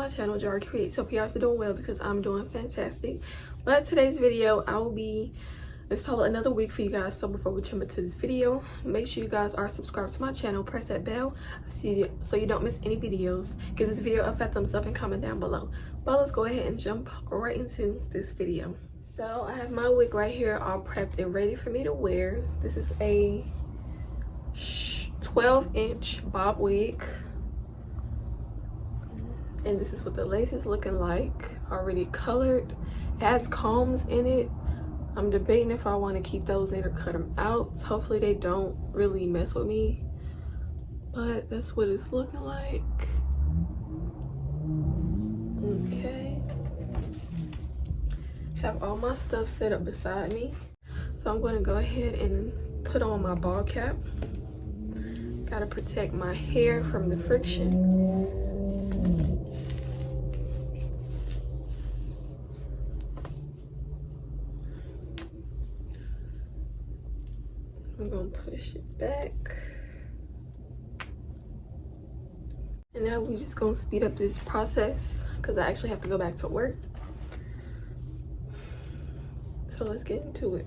my channel, Jar Creates. Hope you guys are doing well because I'm doing fantastic. But today's video, I will be installing another wig for you guys. So before we jump into this video, make sure you guys are subscribed to my channel, press that bell so you don't miss any videos. Give this video a fat thumbs up and comment down below. But let's go ahead and jump right into this video. So I have my wig right here all prepped and ready for me to wear. This is a 12-inch bob wig. And this is what the lace is looking like, already colored. It has combs in it. I'm debating if I want to keep those in or cut them out. Hopefully they don't really mess with me, but that's what it's looking like. Okay, have all my stuff set up beside me, so I'm going to go ahead and put on my ball cap. Gotta protect my hair from the friction. I'm gonna push it back. And now we're just gonna speed up this process because I actually have to go back to work. So let's get into it.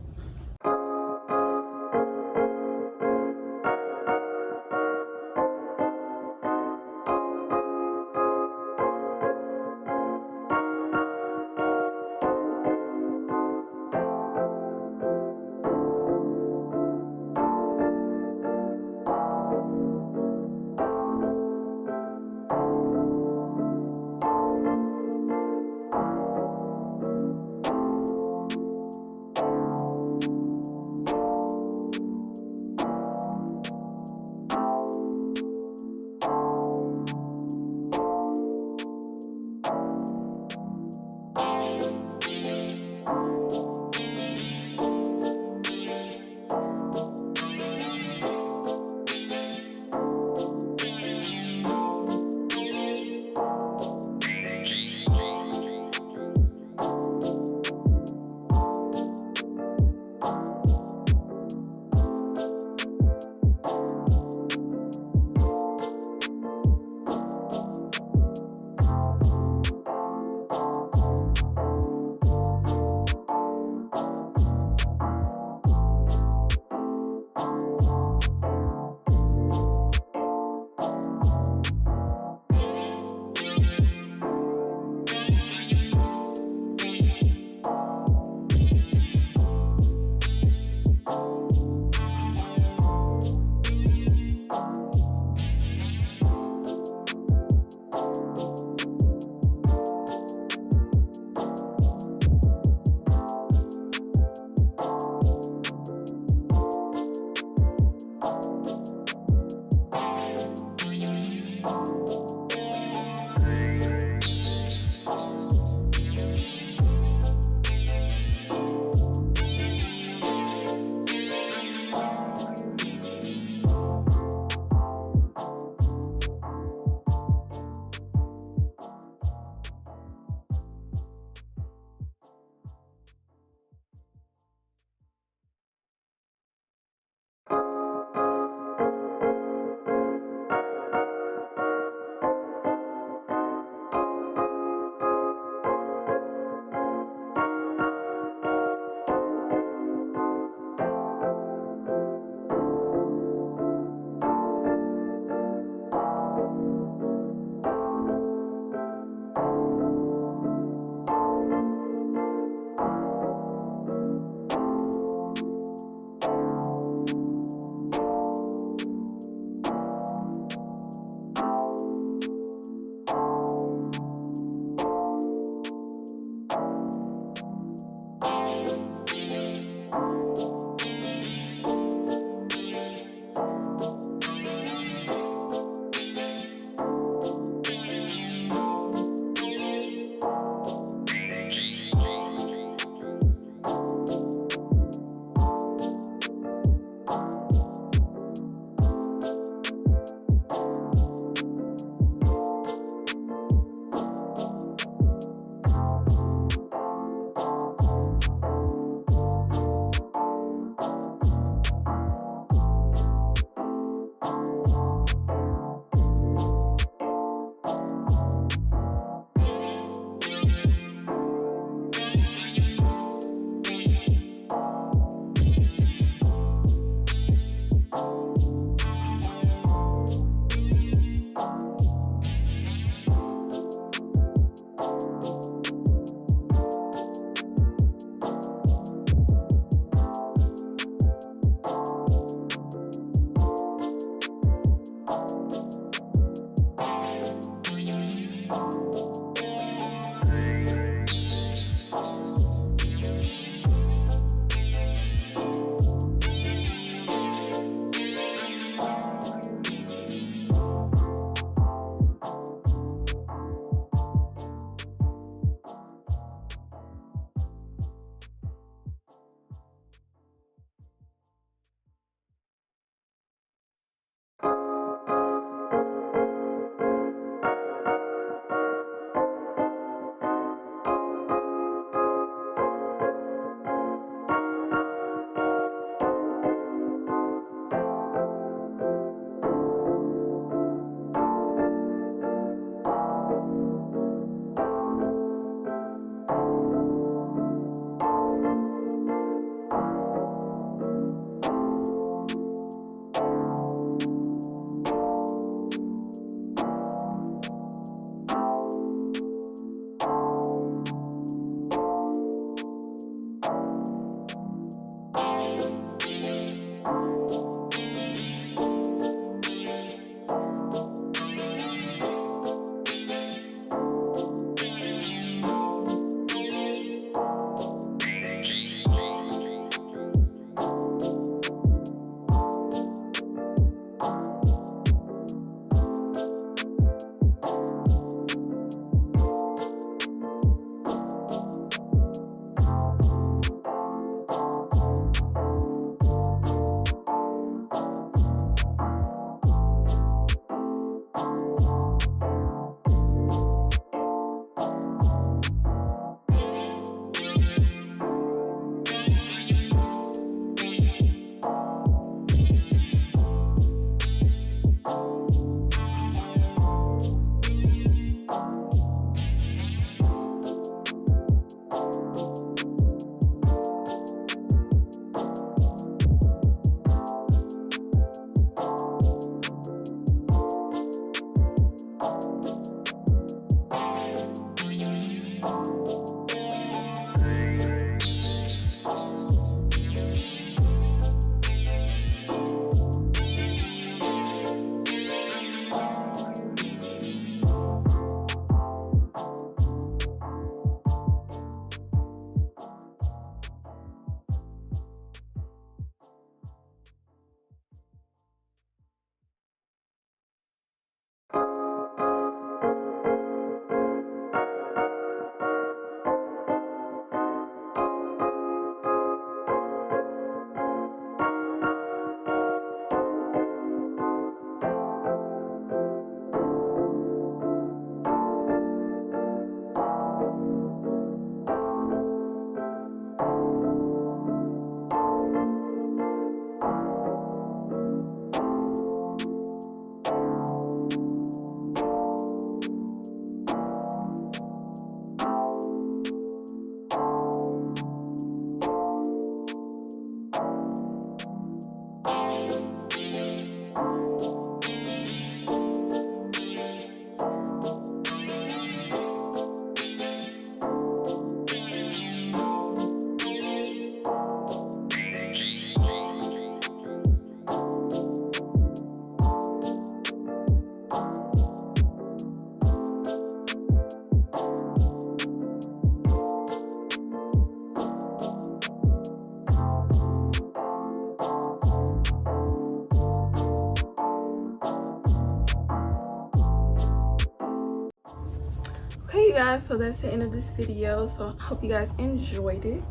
guys, so that's the end of this video. So I hope you guys enjoyed it.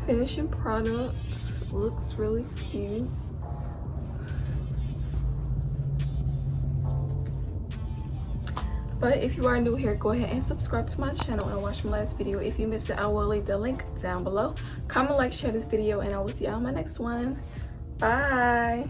Finishing products, looks really cute. But if you are new here, go ahead and subscribe to my channel and watch my last video. If you missed it, I will leave the link down below. Comment, like, share this video, and I will see you on my next one. Bye.